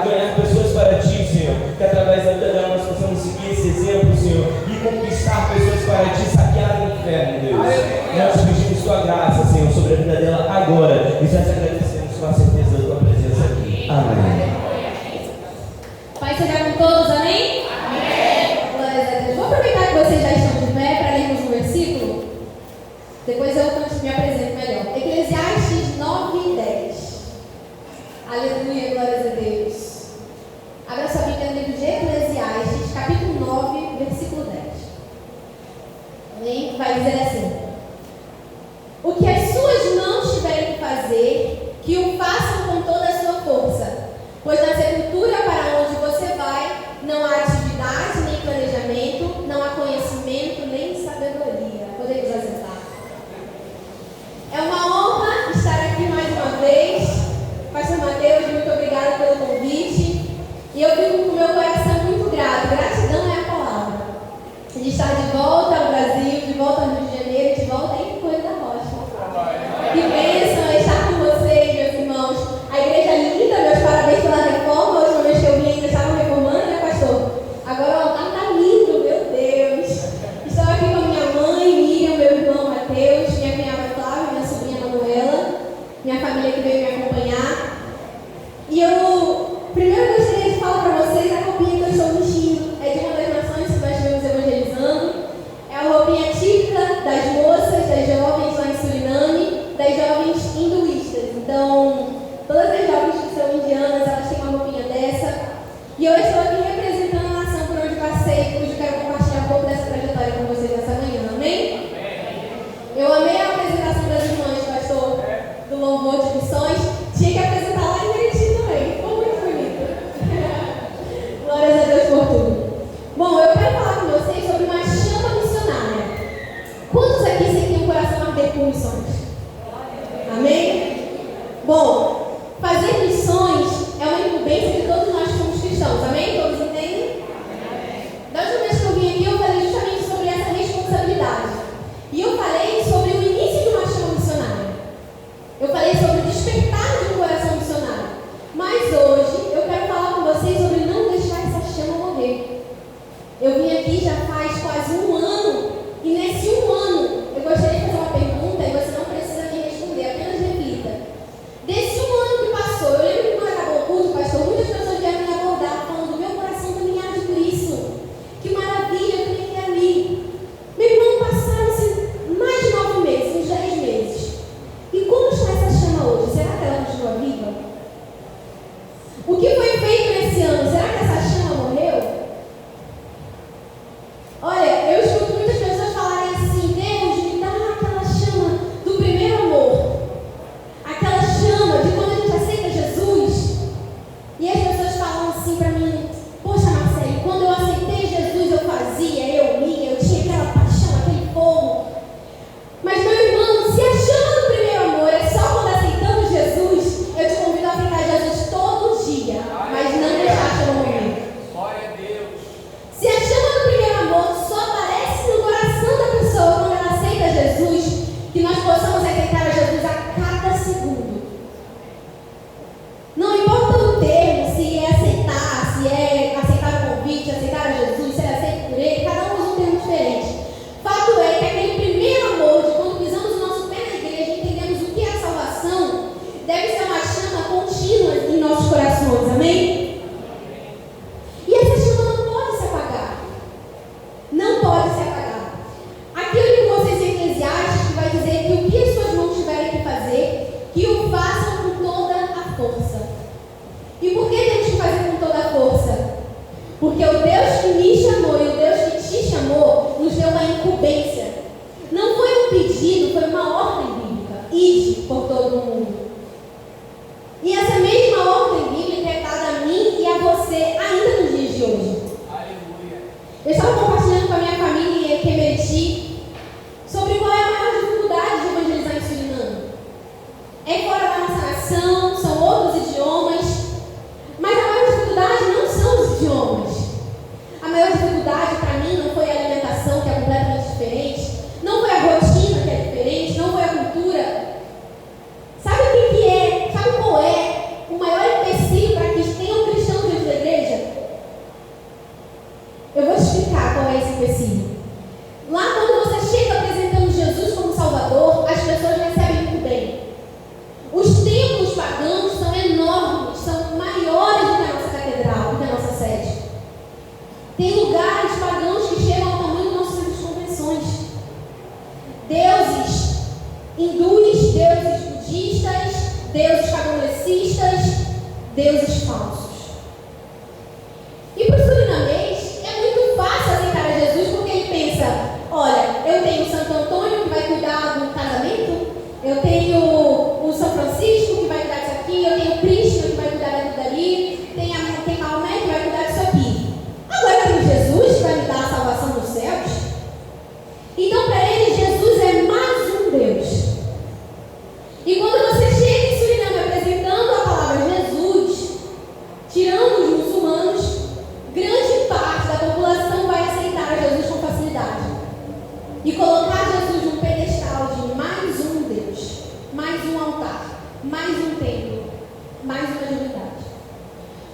ganhar pessoas para ti, Senhor, que através da vida dela nós possamos seguir esse exemplo, Senhor, e conquistar pessoas para ti, saquear o inferno, Deus. Nós pedimos tua graça, Senhor, sobre a vida dela agora, e já te agradecemos com a certeza da tua presença aqui. Amém. Pai, seja com todos, amém? Amém. Glória a Deus. Vou aproveitar que vocês já estão de pé para lermos um versículo. Depois eu me apresento melhor. Eclesiastes 9 e 10. Aleluia, glórias a Deus. Abra sua Bíblia no livro de Eclesiastes, capítulo 9, versículo 10. Amém? Vai dizer assim: o que as suas mãos tiverem que fazer, que o façam com toda a sua força, pois na sepultura para onde você vai, não há atividade nem planejamento, não há conhecimento nem sabedoria. Podemos assentar. É uma honra estar aqui mais uma vez. Pastor Mateus, muito obrigada pelo convite. E eu fico com o meu coração muito grato. Gratidão é a palavra. De estar de volta ao Brasil, de volta ao Rio de Janeiro, de volta em Coelho da Rocha. Que bênção estar com vocês, meus irmãos. A igreja é linda, meus parabéns pela reforma. A última vez que eu vim ainda estavam reformando, né, pastor? Agora o altar está lindo, meu Deus. Estou aqui com a minha mãe, Miriam, meu irmão Mateus, minha cunhada Flávia, minha sobrinha Manuela, minha família que veio me acompanhar. E eu primeiro gostaria de falar para vocês a roupinha que eu estou vestindo. É de uma das nações que nós estivemos evangelizando. É a roupinha típica das moças, das jovens lá em Suriname, das jovens hinduístas. Então, todas as jovens que são indianas, elas têm uma roupinha dessa. E eu estou aqui representando a nação por onde passei, por onde quero compartilhar um pouco dessa trajetória com vocês essa manhã. Amém? Eu amei a apresentação das irmãs, pastor, do louvor de missões. Tinha que apresentar lá em Meriti também. Ficou muito bonito. Glórias a Deus por tudo. Bom, eu quero falar com vocês sobre uma chama missionária. Quantos aqui sentem o coração arder por missões? Amém? Bom, fazer missões é uma incumbência de todos nós que somos cristãos. Amém? Todos entendem? Da última vez que eu vim aqui, eu falei justamente sobre essa responsabilidade. E eu falei sobre o início de uma chama missionária. Eu falei sobre o despertar de um coração missionário. Mas hoje eu quero falar com vocês sobre não deixar essa chama morrer. Eu vim aqui já faz quase um ano. E nesse um ano eu gostaria de fazer uma pergunta e você não precisa me responder, apenas reflita. Desse um ano que passou, eu lembro que quando acabou o culto, pastor, muitas pessoas vieram me abordar falando: meu coração também arde por isso. Que maravilha, eu também quero ir. Meu irmão, passaram-se mais de 9 meses, uns 10 meses. E como está essa chama hoje? Será que ela continua viva? O que foi feito nesse ano? Será que essa chama morreu? Olha, eu escuto muitas pessoas falarem assim: Deus, me dá aquela chama do primeiro amor. Aquela chama de quando a gente aceita Jesus. E as pessoas falam assim para mim: poxa, Marcelo, quando eu aceitei Jesus eu fazia, eu tinha aquela paixão, aquele fogo. Mas meu irmão, se a chama do primeiro amor é só quando aceitamos Jesus, eu te convido a aceitar Jesus todo dia, mas não deixar a chama morrer. Glória a Deus. Se a chama do primeiro amor só aparece no coração da pessoa quando ela aceita Jesus, que nós possamos aceitar a Jesus a cada segundo. Não importa o termo, se é aceitar, se é aceitar o convite, aceitar a Jesus, se é aceito por Ele, cada um usa um termo diferente. Fato é que aquele primeiro amor, de quando pisamos o nosso pé na igreja e entendemos o que é a salvação, deve ser uma chama contínua em nossos corações, amém? E essa chama não pode se apagar. Não pode se apagar. Aqui eu li com vocês em Eclesiastes, que vai dizer que o que as suas mãos tiverem que fazer, que o façam com toda a força. E por que temos que fazer com toda a força? Porque o Deus que me chamou e o Deus que te chamou nos deu uma incumbência. Não foi um pedido, foi uma ordem bíblica. Ide por todo o mundo. E essa mesma ordem bíblica é dada a mim e a você ainda nos dias de hoje. Aleluia. Eu estava compartilhando com a minha família em Equemeriti sobre qual é a maior dificuldade de evangelizar em Suriname. É fora da nossa nação, são outros idiomas, mas a maior dificuldade não são os idiomas. A maior dificuldade para mim não foi a alimentação, que é completamente diferente. grande parte da população vai aceitar Jesus com facilidade e colocar Jesus num pedestal de mais um Deus, mais um altar, mais um templo, mais uma divindade.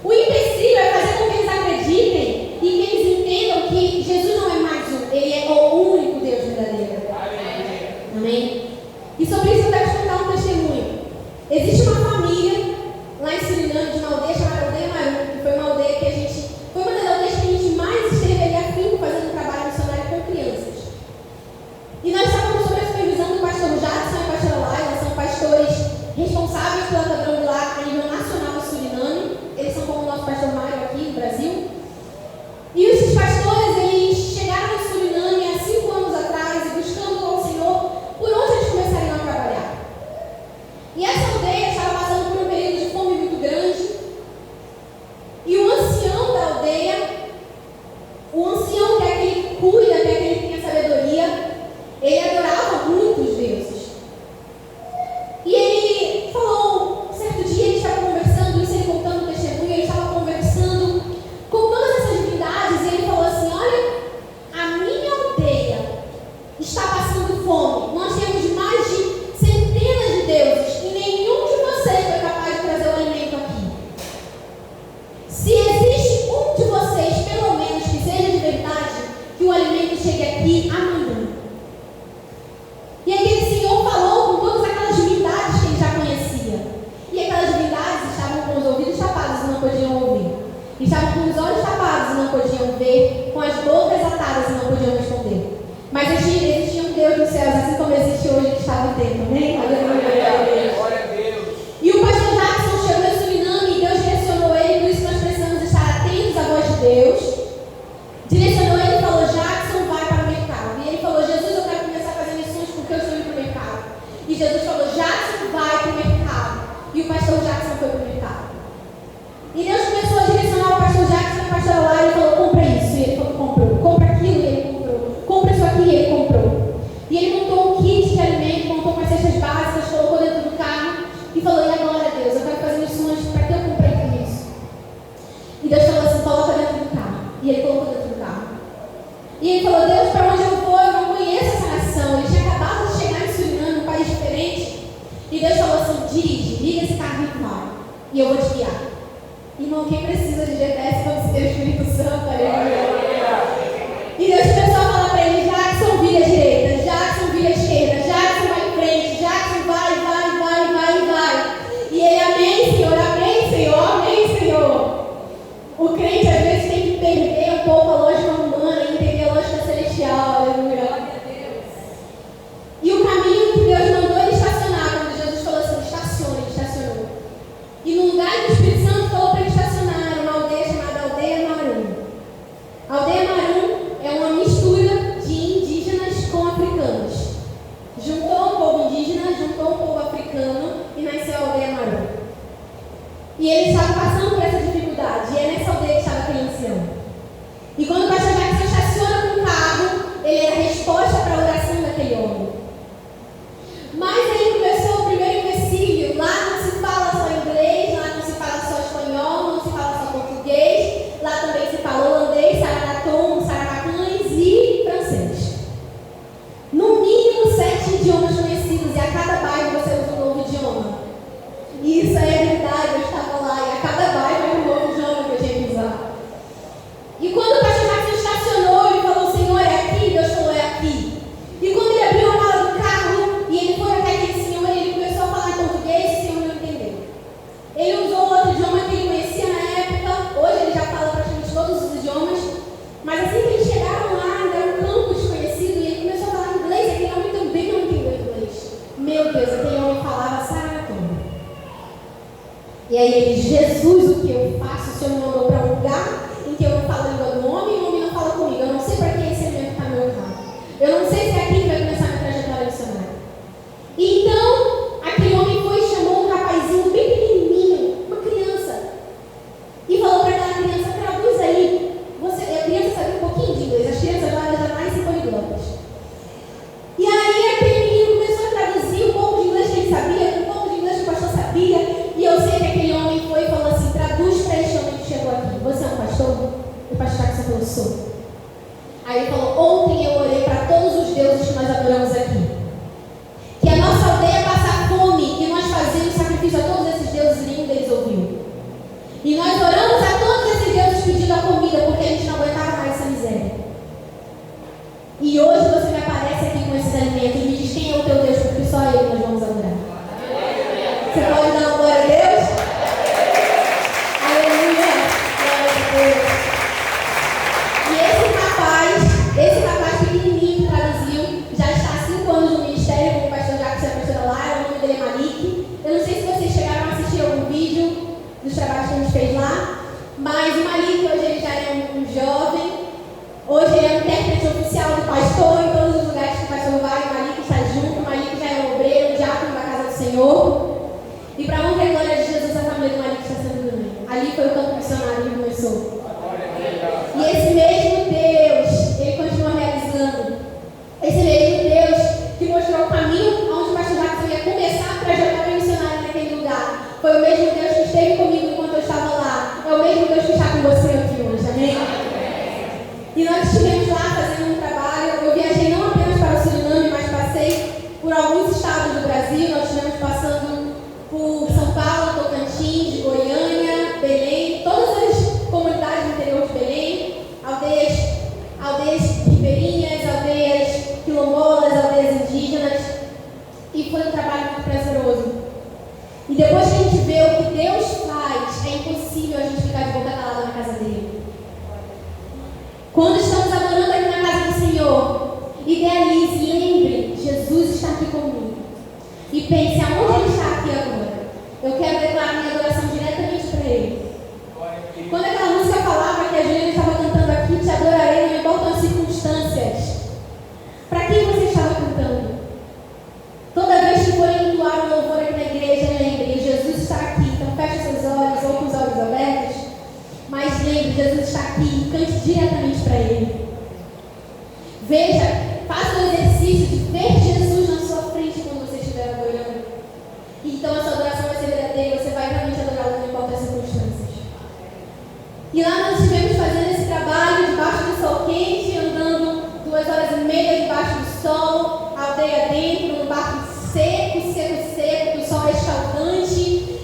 O empecilho é fazer com que eles acreditem e que eles entendam que Jesus não é mais um, ele é o único Deus verdadeiro. Amém? E sobre isso eu quero te contar um testemunho. Existe uma família lá em Suriname, de uma aldeia chamada Aldeia Maru, que foi uma aldeia que foi uma das aldeias que a gente mais esteve ali afinco fazendo um trabalho missionário com crianças. E nós estávamos sob a supervisão do pastor Jadson e a pastora Laila, são pastores responsáveis pela Tabrão lá a nível nacional em Suriname. Eles são como o nosso pastor Mário aqui no Brasil. E esses pastores, eles chegaram em Suriname há 5 anos atrás e buscando ao Senhor por onde eles começariam a trabalhar. E essa aldeia estava passando por um período de fome muito grande. E o ancião da aldeia, o ancião que é aquele que cuida, que é aquele que tem a sabedoria, ele adorava muitos deuses. E ele falou, certo dia ele estava conversando, isso ele contando o testemunho, ele estava conversando com todas essas divindades e ele falou assim: olha, a minha aldeia está passando fome, nós temos mais de centenas de deuses e nenhum de vocês foi capaz de trazer o alimento aqui. Se existe um de vocês, pelo menos, que seja de verdade, que o alimento chegue aqui amanhã. E aquele senhor falou com todas aquelas divindades que ele já conhecia. E aquelas divindades estavam com os ouvidos tapados e não podiam ouvir. Estavam com os olhos tapados e não podiam ver, com as bocas atadas e não podiam responder. Mas existia um Deus nos céus, assim como existe hoje, que estava dentro, amém? Glória a Deus. E o pastor Jackson chegou em Suriname e Deus direcionou ele, por isso nós precisamos estar atentos à voz de Deus. Direcionou ele e falou: Jackson, vai para o mercado. E ele falou: Jesus, eu quero começar a fazer missões porque eu estou indo para o mercado. E Jesus falou: Jackson, vai para o mercado. E o pastor Jackson foi para o mercado. E Deus começou a direcionar o pastor Jackson e o pastor lá, e ele falou: compra isso. E ele falou: comprou. Compra aquilo. E ele comprou. Compra isso aqui. E ele comprou. E ele montou um kit de alimento, montou umas cestas básicas, colocou dentro do carro e falou: e agora, Deus, eu quero fazer missões, para que eu comprei tudo isso? E Deus falou assim: coloca dentro do carro. E ele colocou dentro do carro. E ele falou: Deus, para onde eu vou? Eu não conheço essa nação. Ele tinha acabado de chegar em Suriname, um país diferente. E Deus falou assim: dirige, liga esse carro e vai. E eu vou te guiar. Irmão, quem precisa de GPS quando se tem o Espírito Santo? E Deus começou a falar para ele: Jackson, vira à direita, Jackson, vira à esquerda, Jackson, vai em frente, Jackson, vai. E ele: amém, Senhor, amém, Senhor, amém, Senhor. O crente às vezes tem que perder um pouco a lógica humana e entender a lógica celestial, aleluia. E o caminho que Deus mandou ele estacionar, quando Jesus falou assim: estacione, ele estacionou. E no lugar que o Espírito Santo falou para ele estacionar, era uma aldeia chamada Aldeia Maru. sou. Aí ele falou, ontem eu orei para todos os deuses que nós adoramos aqui. Que a nossa aldeia passa fome, que nós fazemos sacrifício a todos esses deuses e nenhum deles ouviu. E nós oramos a todos esses deuses pedindo a comida, porque a gente não aguentava mais essa miséria. E hoje você me aparece aqui com esses alimentos e me diz quem é o teu Deus, porque só ele nós vamos adorar. Você pode dar uma glória a Deus? Aleluia! Glória a Deus! E esse rapaz pequenininho que traduziu, já está há 5 anos no ministério, como o pastor Jacques se apaixonou lá, o nome dele é Malik. Eu não sei se vocês chegaram a assistir algum vídeo dos trabalhos que a gente fez lá, mas o Malik hoje ele já é um jovem, hoje ele é um intérprete oficial do pastor, em todos os lugares que o pastor vai, o Malik está junto, o Malik já é um obreiro, um diácono da casa do Senhor. E para a honra e glória de Jesus, a família do Malik está sendo grande. Ali foi o campo missionário que começou. E esse mesmo Deus, ele continua realizando. Esse mesmo Deus que mostrou o caminho onde o pastor Jacques ia começar a trajetória missionária naquele lugar. Foi o mesmo Deus que esteve comigo enquanto eu estava lá. É o mesmo Deus que está com você aqui hoje, amém? E nós estivemos lá fazendo um trabalho. Eu viajei não apenas para o Suriname, mas passei por alguns estados do Brasil. Nós estivemos passando por São Paulo, Tocantins, Goiânia, Belém, todas as comunidades do interior de Belém, aldeias ribeirinhas, aldeias quilombolas, aldeias indígenas, e foi um trabalho muito prazeroso. E depois que a gente vê o que Deus faz, é impossível a gente ficar de boca calada na casa dele. Quando estamos adorando aqui na casa do Senhor, idealize, lembre, Jesus está aqui comigo. E pense, aonde ele está aqui agora? Eu quero declarar minha adoração diretamente para ele. Quando aquela música falava que a Juliana estava cantando aqui, te adorarei, não importam as circunstâncias. Para quem você estava cantando? Toda vez que for entoar um louvor aqui na igreja, lembre, Jesus está aqui. Então feche seus olhos ou com os olhos abertos. Mas lembre, Jesus está aqui e cante diretamente para ele. Veja, faça o exercício de ver Jesus na sua frente quando você estiver adorando. Então a sua adoração vai ser verdadeira, você vai realmente adorá-lo, não importa as circunstâncias. E lá nós estivemos fazendo esse trabalho debaixo do sol quente, andando 2h30 debaixo do sol, aldeia dentro, num barco seco, que o sol é escaldante,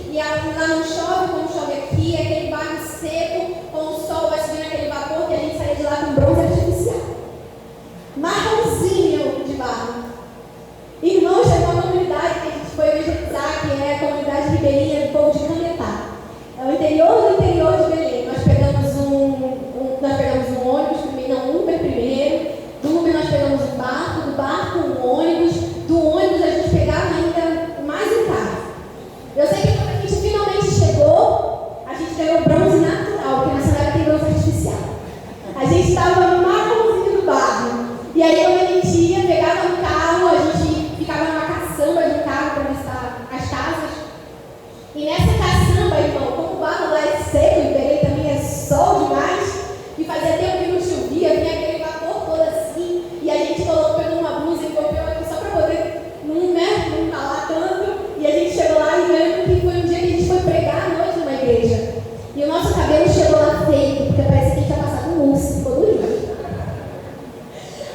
e lá não chove como chove aqui, é aquele barco seco, com o sol vai subir naquele vapor que a gente sai de lá com bronze artificial. Marronzinho de barro. Irmãos, é uma comunidade que a gente foi evangelizar, que é a comunidade ribeirinha do povo de Cametá. É o interior do interior de Belém. Nós pegamos um ônibus, um Uber primeiro, do Uber nós pegamos um barco, do barco um ônibus, do ônibus a gente pegava ainda mais um carro. Eu sei que quando a gente finalmente chegou, a gente ganhou bronze natural, porque na cidade tem bronze artificial. A gente estava no marronzinho do barro. E aí quando a gente ia, pegava no carro, a gente ficava numa caçamba de um carro para visitar as casas. E nessa caçamba, irmão, como o barro lá é seco e Belém também é sol demais, e fazia tempo que não chovia, vinha aquele vapor todo assim, e a gente pegou uma blusa e copiou aqui só para poder não falar tanto, e a gente chegou lá e lembro que foi um dia que a gente foi pregar à noite numa igreja. E o nosso cabelo chegou lá feito, porque parece que a gente tinha passado um mousse, ficou durinho.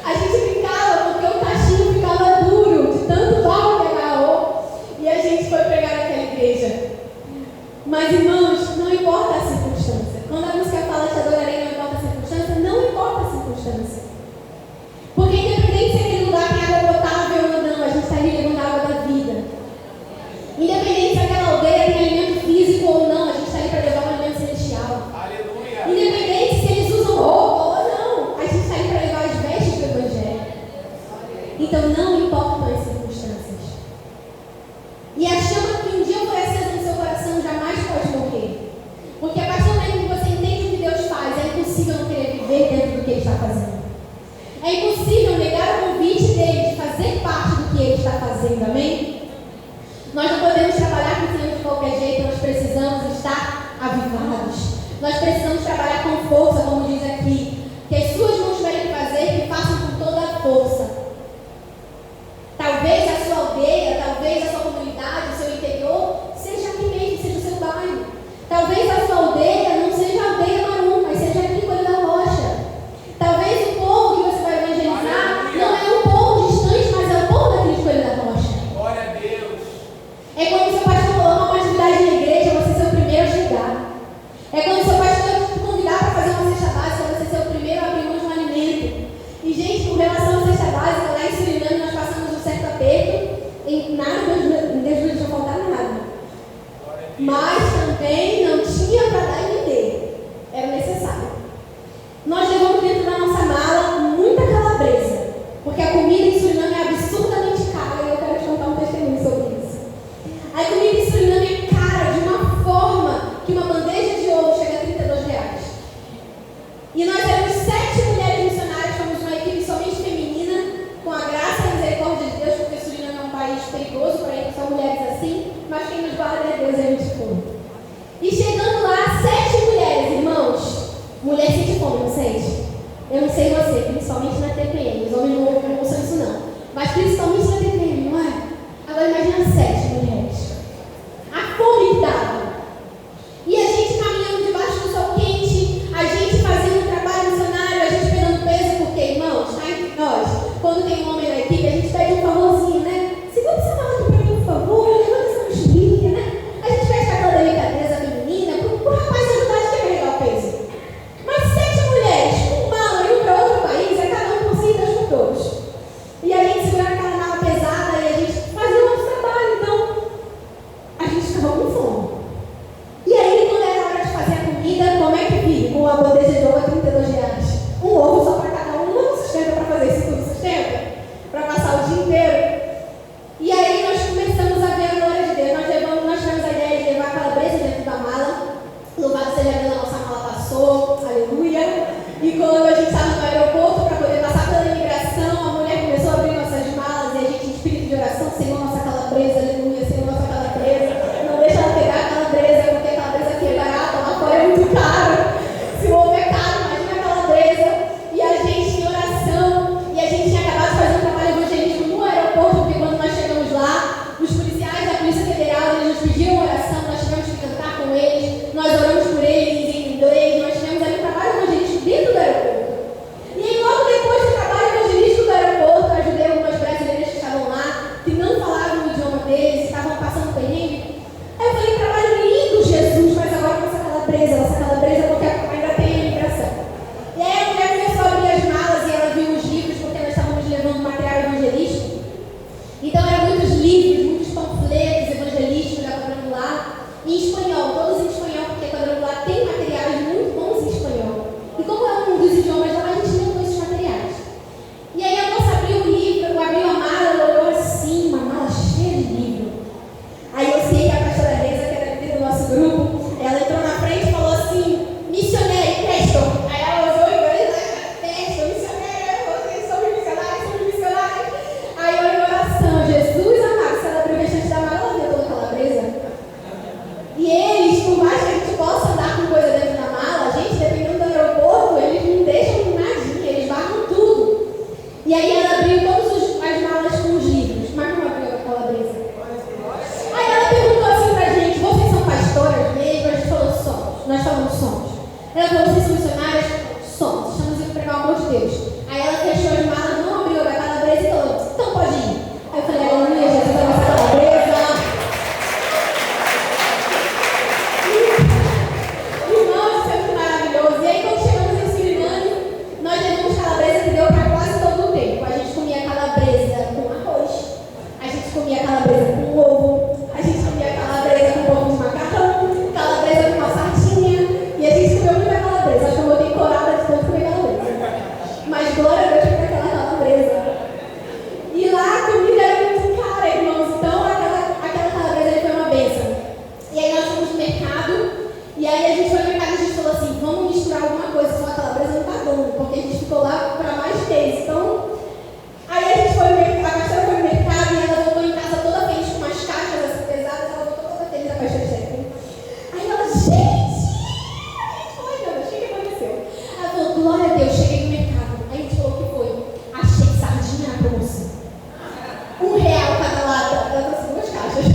A gente ficava, porque o cachinho ficava duro, de tanto barro que agarrou, e a gente foi pregar naquela igreja. Mas, irmãos, não importa a circunstância. Quando a música fala te adorarei, não importa a circunstância, não importa a circunstância. Porque independente se aquele lugar tem água potável ou não, a gente está ali levando a água da vida. Independente se aquela aldeia tem alimento físico ou não, a gente está ali para levar o alimento celestial. Aleluia. Independente se eles usam roupa ou não, a gente está ali para levar as vestes do Evangelho. Então não importam as circunstâncias. E a chama que um dia foi acesa no seu coração jamais pode morrer. Porque a partir do momento que você entende o que Deus faz, é impossível não querer viver dentro do que Ele está fazendo. É impossível negar o convite dele de fazer parte do que Ele está fazendo, amém? Nós não podemos trabalhar com o Senhor de qualquer jeito, nós precisamos estar avivados. Nós precisamos trabalhar com força, como diz aqui. Que as suas mãos tiverem que fazer, que façam com toda a força. Talvez a sua aldeia, talvez a sua comunidade, o seu interior, seja aqui mesmo, seja o seu bairro. Talvez a sua aldeia não seja a aldeia Marum, mas seja aqui em Coelho da Rocha. sente? Eu não sei você, principalmente na TPM. Os homens não ouçam isso não. Mas principalmente na TPM, não é? Agora imagina 7 mulheres. A fome que dava. E a gente caminhando debaixo do sol quente, a gente fazendo um trabalho missionário, a gente pegando peso, porque, irmãos, nós, quando tem um homem na equipe, a gente pede um favorzinho, né? Segura essa mala aqui pra mim, por favor, levanta essa mochilinha, né? A gente pede aquela delicadeza feminina, pro rapaz ajudar a gente a carregar o peso. Mas 7 mulheres, com mala e um para outro país, é cada um por si, Deus por todos. E a gente segurava aquela mala pesada e a gente fazia o nosso trabalho, então a gente ficava com fome. E aí, quando era hora de fazer a comida, como é que fica? Com uma bandeja de ovo a R$32. Um ovo só para cada um, não sustenta para fazer isso tudo, sustenta? Para passar o dia inteiro. E aí nós começamos a ver a glória de Deus. Nós tivemos a ideia de levar a calabresa dentro da mala. Louvado seja Deus, a nossa mala passou, aleluia. E quando a gente estava no aeroporto para poder passar pela imigração, a mulher começou a abrir nossas malas e a gente, em espírito de oração, Senhor, nossa calabresa, aleluia, Senhor, nossa calabresa. Não deixa ela pegar a calabresa, porque a calabresa aqui é barata, lá fora é muito caro. Se o ovo é caro, imagina a calabresa. E a gente em oração, e a gente tinha acabado de fazer um trabalho de evangelismo no aeroporto, porque quando nós chegamos lá, os policiais da Polícia Federal, eles nos pediram oração, nós tivemos que cantar com eles, nós oramos por eles em inglês, nós tivemos ali um trabalho evangelístico dentro do aeroporto. E aí, logo depois do trabalho evangelístico do aeroporto, eu ajudei algumas brasileiras que estavam lá, que não falavam o idioma deles, estavam passando perrengue. Aí eu falei, trabalho lindo, Jesus, mas agora nossa calabresa, porque ainda tem a imigração. E aí a mulher começou a abrir as malas e ela viu os livros, porque nós estávamos levando material evangelístico. Então eram muitos livros, muitos panfletos evangelísticos da Quadrangular, em espanhol, todos em espanhol, porque a Quadrangular tem materiais muito bons em espanhol. E como é um dos idiomas lá, a gente levou esses materiais. E aí a moça abriu o livro, abriu a mala, ela olhou assim, uma mala cheia de livro. Aí eu sei que a pastora Reza, que era líder do nosso grupo, ela entrou na frente e falou assim, missionário, Preston. Aí ela olhou e falou, Preston, missionário, vocês somos missionários. Aí eu em oração, Jesus amado, se ela abriu o restante da mala, ela viu toda a calabresa. E eles, por mais que a gente possa andar com coisa dentro da mala, gente, dependendo do aeroporto, eles não deixam nadinha, eles barram tudo. E aí ela abriu todas as malas com os livros, mas não abriu a calabresa. Aí ela perguntou assim pra gente, vocês são pastoras mesmo? A gente falou, somos. Nós falamos, somos. Ela falou, vocês são missionárias? Somos. Estamos indo pregar o amor de Deus. Aí ela fechou as malas, não abriu a calabresa e falou, então pode ir. Aí eu falei, aleluia, Jesus, a nossa calabresa. Irmãos, isso é muito maravilhoso. E aí quando chegamos em Suriname, nós levamos calabresa que deu para quase todo o tempo. A gente comia calabresa com arroz. A gente comia calabresa com ovo. A gente comia calabresa com ovo de macarrão. Calabresa com uma sardinha. E a gente comeu muita calabresa. Acho que eu botei corada de tanto comer calabresa. Mas glória a Deus por aquela calabresa. E lá a comida era muito cara, irmãos. Então aquela calabresa ali foi uma bênção. E aí nós fomos no mercado. E aí a gente foi no mercado e a gente falou assim, vamos misturar alguma coisa, só a calabresa não tá dando, porque a gente ficou lá para mais vezes. Então, aí a gente foi no mercado, a pastora foi no mercado e ela voltou em casa toda feliz com umas caixas assim pesadas, ela voltou toda feliz, a pastora Stephanie. Aí ela, gente, foi, meu Deus, o que aconteceu? Ela falou, glória a Deus, cheguei no mercado. Aí a gente falou, o que foi? Achei sardinha na promoção. R$1 cada lata, ela trouxe 2 caixas.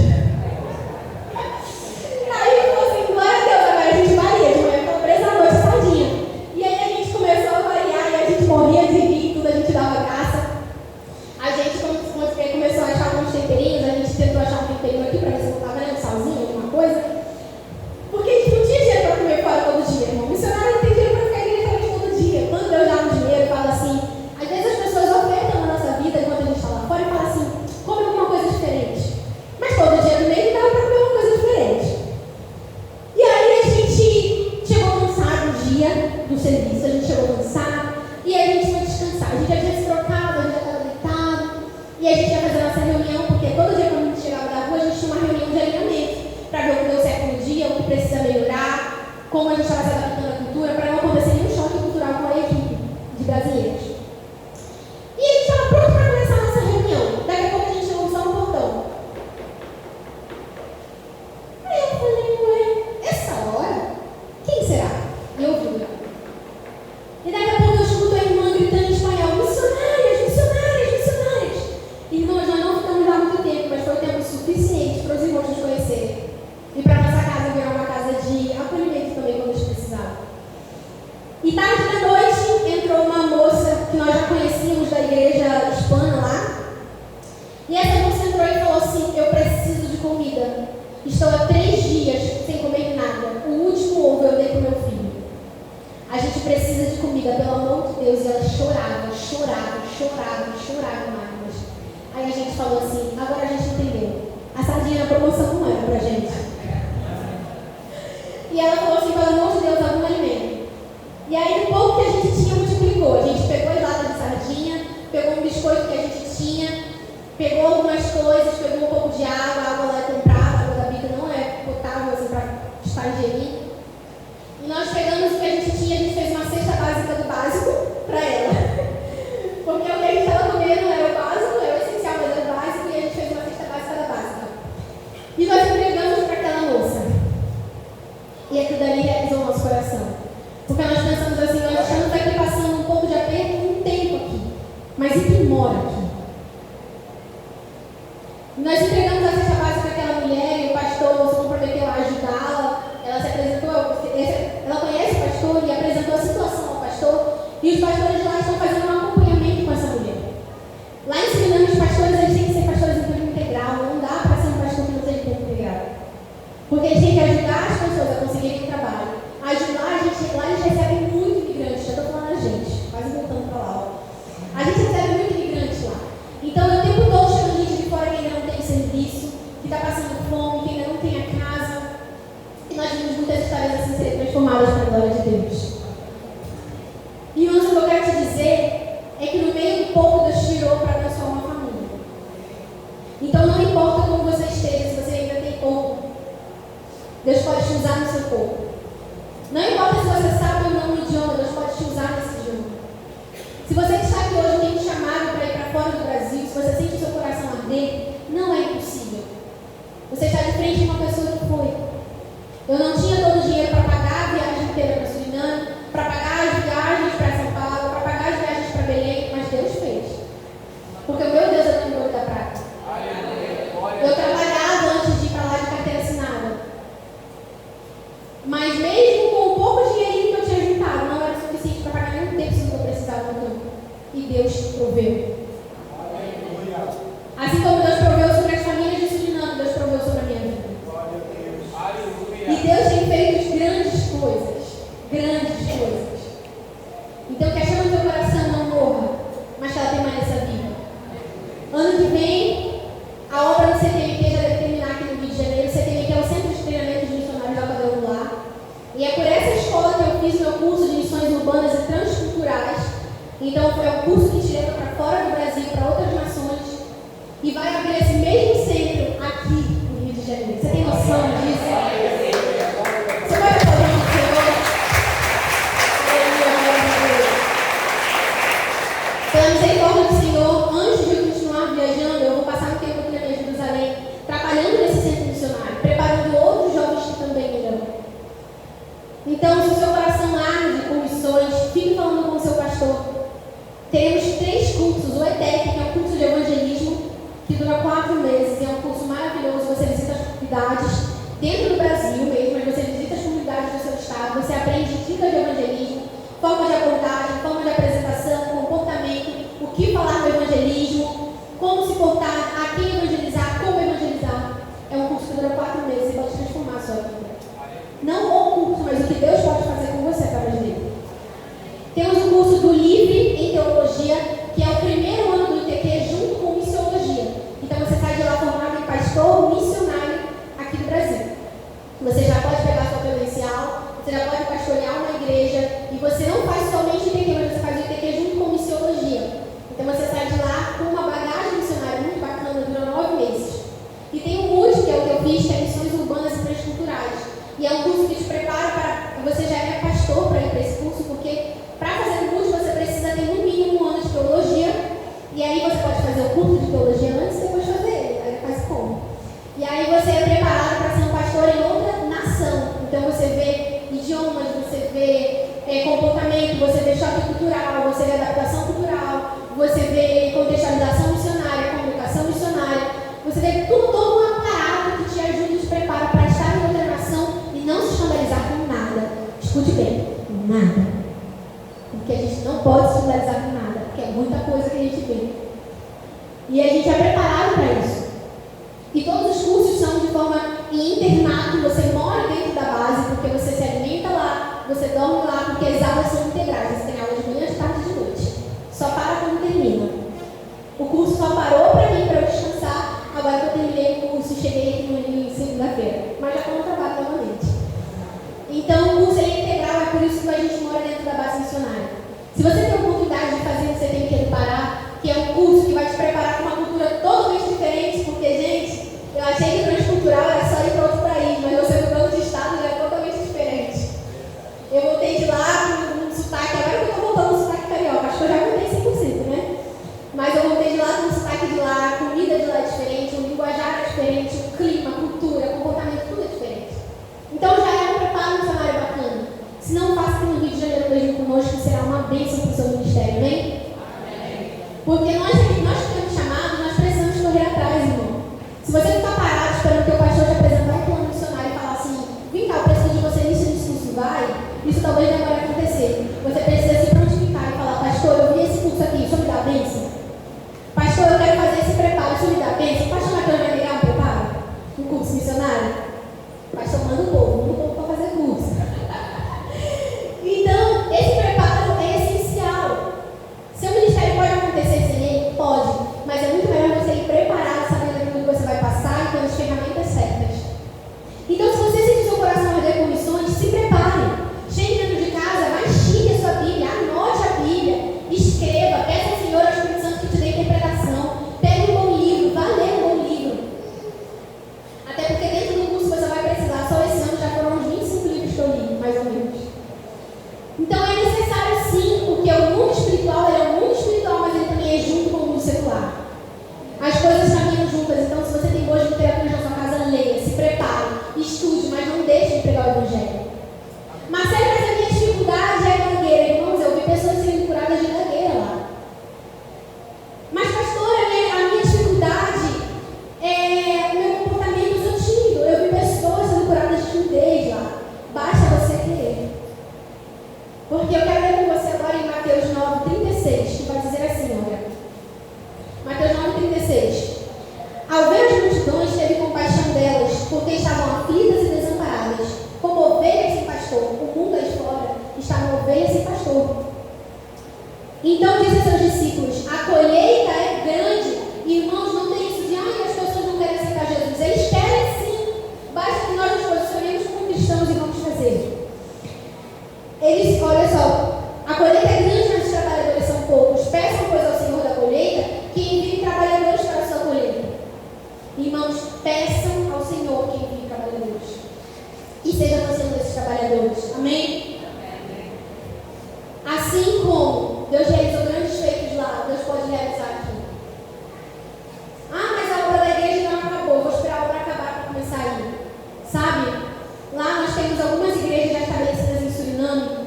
Aí eu falei assim, glória a Deus, agora a gente varia, de manhã calabresa, à noite sardinha. E aí a gente começou a variar e a gente morria de rir, tudo a gente dava graça. A gente começou a achar alguns temperinhos, a gente tentou achar um temperinho aqui para ver se não estava, né, um salzinho, alguma coisa. Porque a gente não tinha dinheiro para comer fora todo dia, irmão. O missionário não tem dinheiro para ficar em restaurante todo dia. Quando Deus dá um dinheiro, fala assim, às vezes as pessoas ofertam na nossa vida enquanto a gente está lá fora e falam assim, come alguma coisa diferente. Mas todo dia no mês dava para comer uma coisa diferente. E aí a gente chegou cansado um dia do serviço, a gente chegou cansado e aí a gente foi descansar. A gente já tinha se trocado, a gente já estava deitado e a gente ia fazer a nossa reunião, porque todo dia quando a gente chegava da rua, a gente tinha uma reunião de alinhamento para ver o que deu certo no dia, o que precisa melhorar, como a gente estava se adaptando à cultura, para não acontecer nenhum choque cultural com a equipe de brasileiros. E a gente estava pronto para começar a nossa reunião. Daqui a pouco a gente chegou só no portão. Aí eu falei, ué, essa hora? Quem será? E eu vi. E daí E tarde da noite entrou uma moça que nós já conhecíamos da igreja hispana lá. E essa moça entrou e falou assim: eu preciso de comida. Estou há 3 dias sem comer nada. O último ovo eu dei para o meu filho. A gente precisa de comida, pelo amor de Deus. E ela chorava lágrimas. Aí a gente falou assim: agora a gente entendeu. A sardinha na promoção não era pra gente. E ela falou assim: pelo amor de Deus, algum alimento. E aí, no pouco que a gente tinha, multiplicou. A gente pegou as latas de sardinha, pegou um biscoito que a gente tinha, pegou algumas coisas, pegou um pouco de água. A água lá é comprada, a água da bica não é potável assim para estar ingerindo. E nós pegamos o que a gente tinha, a gente fez uma cesta básica do básico para ela. Porque o que a gente estava comendo era o básico, era o essencial, mas era o básico, e a gente fez uma cesta básica da básica. E nós entregamos para aquela moça. E aquilo dali realizou o nosso coração. Porque nós pensamos assim: nós estamos aqui passando um pouco de aperto, um tempo aqui. Mas e quem mora aqui? Nós entregamos a cesta básica para aquela mulher e o pastor se comprometeu a ajudá-la. Ela se apresentou, ela conhece o pastor e apresentou a situação ao pastor. E os pastores lá estão fazendo um acompanhamento com essa mulher. Lá ensinando os pastores, eles têm que ser pastores em tempo integral. Não dá para ser um pastor que não seja em tempo integral. Porque eles têm que ajudar as pessoas a conseguirem trabalho. Ajudar a gente, lá eles recebem muito imigrante. Já estou falando a gente, quase voltando para lá. A gente recebe muito imigrante lá. Então, o tempo todo chegando gente de fora que ainda não tem serviço, que está passando fome, que ainda não tem a casa. E nós vimos muitas histórias assim serem transformadas para a glória de Deus. E o que eu quero te dizer é que no meio do pouco Deus tirou para abençoar uma família. Então, não importa como você esteja, se você ainda tem pouco, Deus pode te usar no seu pouco. Não importa se você sabe ou não o idioma, Deus pode te usar nesse idioma. Se você que está aqui hoje tem um chamado para ir para fora do Brasil, se você sente o seu coração arder, não é impossível. Você está de frente de uma pessoa que foi. Eu não tinha todo o dinheiro para pagar a viagem inteira para Suriname, para pagar as viagens para São Paulo, para pagar as viagens para Belém, mas Deus fez. Porque o meu Deus é o Deus da prata. Eu trabalhava antes de ir para lá de carteira assinada. Mas mesmo com o pouco dinheirinho que eu tinha juntado, não era suficiente para pagar nenhum tempo que eu precisava do tempo. E Deus proveu. Assim como Deus proveu sobre as famílias de Suriname, Deus proveu sobre a minha vida. E Deus tem feito grandes coisas. Grandes coisas. Então que a chama do teu coração não morra, mas que ela permaneça viva. Ano que vem, a obra do CTMQ já deve terminar aqui no Rio de Janeiro. O CTMQ é o Centro de Treinamento de Missionários da Quadrangular. E é por essa escola que eu fiz meu curso de missões urbanas e transculturais. Então foi um curso que te leva para fora do Brasil, para outras nações. E vai abrir esse mesmo centro aqui no Rio de Janeiro. Você tem noção disso? Você vai fazer o Senhor? Pela misericórdia do Senhor, antes de eu continuar viajando, eu vou passar um tempo aqui na minha Jerusalém, trabalhando nesse centro missionário, preparando outros jovens que também irão. Então, se o seu coração arde com missões, fique falando com o seu pastor. Teremos 3 cursos, o ETEC, que é um curso de evangelismo, que dura 4 meses, e é um curso maravilhoso. Você visita as comunidades dentro do Brasil mesmo, mas você visita as comunidades do seu estado, você aprende dicas de evangelismo, forma de abordagem, forma de apresentação, comportamento, o que falar no evangelismo, como se portar, a quem evangelizar, como evangelizar. É um curso que dura 4 meses e pode transformar a sua vida. Não o curso, mas o que Deus pode fazer com você através dele. Temos o curso do Livre em Teologia, que é o primeiro ano do ITQ junto com Missiologia. Então você sai de lá formado em pastor missionário aqui do Brasil. Você já pode pegar sua credencial, você já pode pastorear uma igreja, e você não faz somente ITQ, mas você faz o ITQ junto com Missiologia. Então você sai de lá com uma bagagem missionária muito bacana, dura 9 meses. E tem o MUD, que é o que eu fiz, que é Missões Urbanas e Transculturais. E é um curso que te prepara para... Você já é pastor para ir para esse curso, porque para fazer o MUD você precisa ter no mínimo 1 ano de teologia. E aí você pode fazer o curso de teologia antes e depois fazer ele. Aí faz como? E aí você é preparado para ser um pastor em outra nação. Então você vê idiomas, você vê comportamento, você vê choque cultural, você vê adaptação cultural, você vê contextualização missionária, comunicação missionária. Você vê todo um aparato que te ajuda e te prepara para estar em outra nação e não se escandalizar com nada. Escute bem, nada. Porque a gente não pode se escolarizar com nada, porque é muita coisa que a gente vê. E a gente é preparado para isso. E todos os cursos são de forma internato, você mora dentro da base, porque você se alimenta lá, você dorme lá, porque as aulas são integrais. Você tem aula de manhã, de tarde e de noite. Só para quando termina. O curso só parou para mim, para eu descansar. Agora que eu terminei o curso, cheguei aqui no Rio em segunda-feira. Mas já estou no trabalho novamente. Então o curso é integral, é por isso que a gente mora dentro da base missionária. Se você tem a oportunidade de fazer o que você tem que parar, que é um curso que vai te preparar para uma cultura totalmente diferente, porque, gente, eu achei que transcultural era só ir para outro país, mas você mudando de estado já é totalmente diferente. Eu voltei de lá com um sotaque, agora que eu estou voltando no sotaque carioca, acho que eu já voltei 100%, né? Mas eu voltei de lá com o sotaque de lá, a comida de lá é diferente, o linguajar é diferente, o clima, a cultura, o comportamento, tudo é diferente. Então já é um preparo missionário bacana. Se não, faça aqui no Rio de Janeiro mesmo conosco, que será uma bênção para o seu ministério, amém? Porque nós que temos chamado, nós precisamos correr atrás, irmão. Se você ficar parado esperando que o pastor te apresentar um plano missionário e falar assim, vem cá, eu preciso de você nisso, vai, isso talvez demore a acontecer. Você precisa se prontificar e falar, pastor, eu vi esse curso aqui, isso me dá bênção? Pastor, eu quero fazer esse preparo, isso me dá bênção? Pastor Matheus vai negar um preparo? Um curso missionário? Pastor, manda o povo para fazer curso. Então, esse preparo é essencial. Seu ministério pode acontecer sem ele? Pode. Mas é muito melhor você ir preparado, sabendo aquilo que você vai passar e tendo as ferramentas certas. Então, se você sente seu coração arder com missões, se prepare. Chegue dentro de casa, mastigue a sua Bíblia, anote a Bíblia, escreva, peça ao Senhor, ao Espírito Santo que te dê interpretação. Pegue um bom livro, vá ler um bom livro. Até porque dentro do curso você vai precisar, só esse ano já foram uns 25 livros que eu li, mais ou menos. Então é necessário sim, porque o mundo espiritual ele é um mundo espiritual, mas ele também é junto com o mundo secular. As coisas caminham juntas, então se você tem boas literaturas na sua casa, leia, se prepare, estude, mas não deixe de pregar o Evangelho. Marcelo, mas a minha dificuldade é a gagueira. Irmãos, eu vi pessoas sendo curadas de gagueira lá. Mas pastora, a minha dificuldade é o meu comportamento eu sou tímido. Eu vi pessoas sendo curadas de timidez lá. Basta você querer. Porque eu quero ler com você agora em Mateus 9:36, que vai dizer assim, olha. Mateus 9:36. Ao ver as multidões, teve compaixão delas, porque estavam aflitas e desamparadas, como ovelhas sem pastor. O mundo aí fora estavam ovelhas sem pastor. Então disse a seus discípulos, a colheita é grande. Irmãos, não tem isso de, as pessoas não querem aceitar Jesus. Eles querem sim. Basta que nós nos posicionemos como cristãos e vamos fazer. Eles, olha só, a colheita é grande, mas os trabalhadores são poucos. Peçam, pois, ao Senhor da colheita que envie trabalhadores para a sua colheita. Irmãos, peçam ao Senhor que envie trabalhadores. E seja você um desses trabalhadores. Amém? Assim como Deus realizou grandes feitos lá, Deus pode realizar aqui. Mas a obra da igreja não acabou. Vou esperar a obra acabar para começar a ir. Sabe? Lá nós temos algumas igrejas já estabelecidas em Suriname.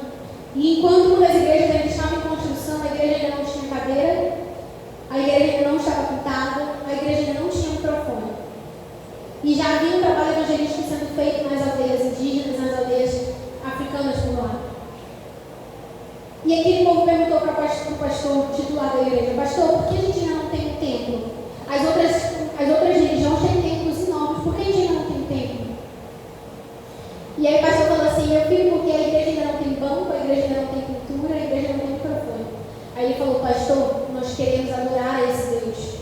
E enquanto uma das igrejas ainda estava em construção, a igreja ainda não tinha cadeira, a igreja ainda não estava pintada, a igreja ainda não tinha microfone. E já havia um trabalho evangelístico sendo feito nas aldeias indígenas, nas aldeias africanas por lá. E aquele povo perguntou para o pastor titular da igreja, pastor, por que a gente ainda não tem um templo? As outras religiões têm templos enormes, por que a gente ainda não tem um templo? E aí o pastor falou assim, meu filho, porque a igreja ainda não tem banco, a igreja ainda não tem cultura, a igreja não tem microfone. Aí ele falou, pastor, nós queremos adorar a esse Deus.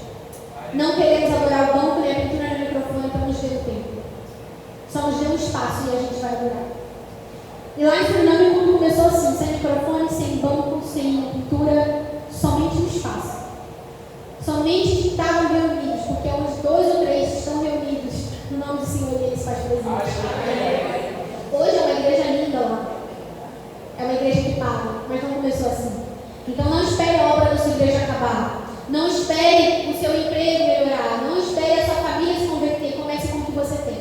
Não queremos adorar o banco, nem a cultura, nem o microfone, então nos dê o tempo. Só nos dê um espaço e a gente vai adorar. E lá em Suriname o mundo começou assim, sem microfone, sem banco, sem cultura, somente um espaço. Somente que estavam reunidos, porque uns 2 ou 3 estão reunidos no nome do Senhor e ele se faz presente. Hoje é uma igreja linda lá. É uma igreja que paga, mas não começou assim. Então não espere a obra da sua igreja acabar. Não espere o seu emprego melhorar. Não espere a sua família se converter. Comece com o que você tem.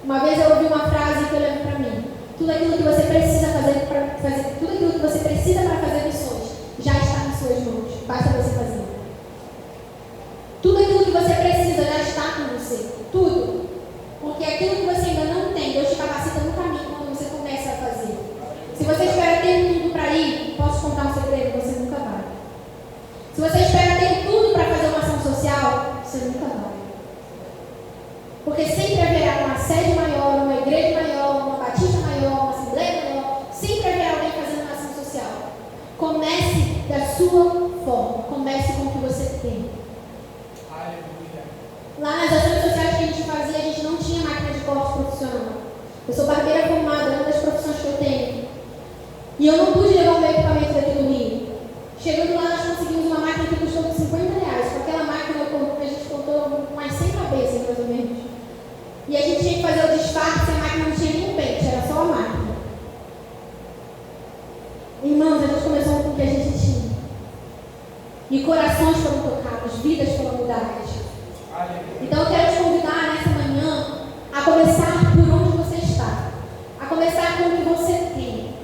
Uma vez eu ouvi uma frase que eu lembro para mim. Tudo aquilo que você precisa tudo aquilo que você precisa para fazer missões já está nas suas mãos. Basta você fazer. Tudo aquilo que você precisa já está com você. Tudo. Porque aquilo que você ainda não tem, Deus te capacita no caminho quando você começa a fazer. Se você espera ter tudo para ir, você nunca vai. Porque sempre haverá uma sede maior, uma igreja maior, uma batista maior, uma assembleia maior. Sempre haverá alguém fazendo uma ação social. Comece da sua forma. Comece com o que você tem. Lá nas ações sociais que a gente fazia, a gente não tinha máquina de corte profissional. Eu sou barbeira formada, é uma das profissões que eu tenho. E eu não pude levar o meu equipamento daqui do Rio. Chegando lá, nós conseguimos uma máquina que custou R$50. Com aquela máquina, a gente contou umas 100 cabeças, mais ou menos. E a gente tinha que fazer o disfarce, a máquina não tinha nem pente, era só a máquina. Irmãos, a gente começou com o que a gente tinha. E corações foram tocados, vidas foram mudadas. Então eu quero te convidar nessa manhã a começar por onde você está. A começar com o que você tem.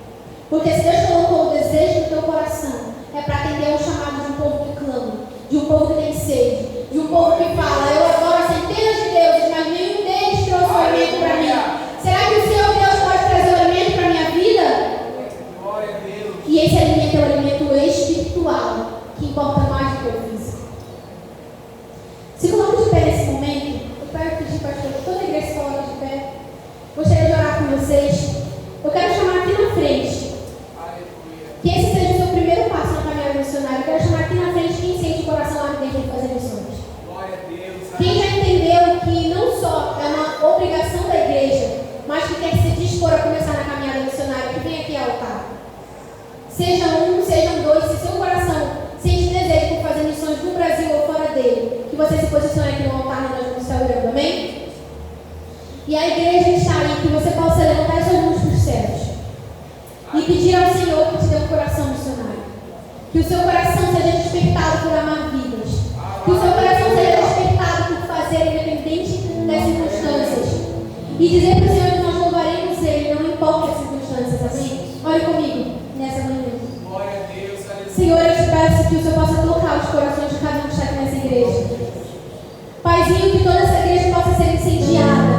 Porque se Deus colocou o desejo no teu coração, é para atender ao chamado de um povo que clama, de um povo que tem sede, de um povo que fala, eu adoro centenas de deuses, mas nenhum deles trouxe o alimento para mim. Será que o seu Deus pode trazer o alimento para a minha vida? Glória a Deus. E esse alimento é o alimento espiritual, que importa mais do que o físico. Se colocamos de pé nesse momento, eu quero pedir, pastor, que toda a igreja se coloque de pé. Gostaria de orar com vocês. Eu quero chamar aqui na frente. Que esse seja o seu primeiro passo na caminhada missionária. Eu quero chamar aqui na frente quem sente o coração ardente de fazer missões. Glória a Deus. Quem já entendeu que não só é uma obrigação da igreja, mas que quer se dispor a começar na caminhada missionária, que vem aqui ao altar. Seja um, sejam dois, se seu coração sente desejo por fazer missões no Brasil ou fora dele, que você se posicione aqui no altar e nós vamos estar orando, amém? E a igreja está aí, que você possa levantar suas mãos para os céus e pedir ao Senhor que te dê um coração missionário. Que o seu coração seja despertado por amar vidas. Que o seu coração seja despertado por fazer independente das circunstâncias. E dizer para o Senhor que nós louvaremos Ele, não importa as circunstâncias, amém? Olhe comigo nessa manhã. Glória a Deus. Aleluia. Senhor, eu te peço que o Senhor possa tocar os corações de cada um que está aqui nessa igreja. Paizinho, que toda essa igreja possa ser incendiada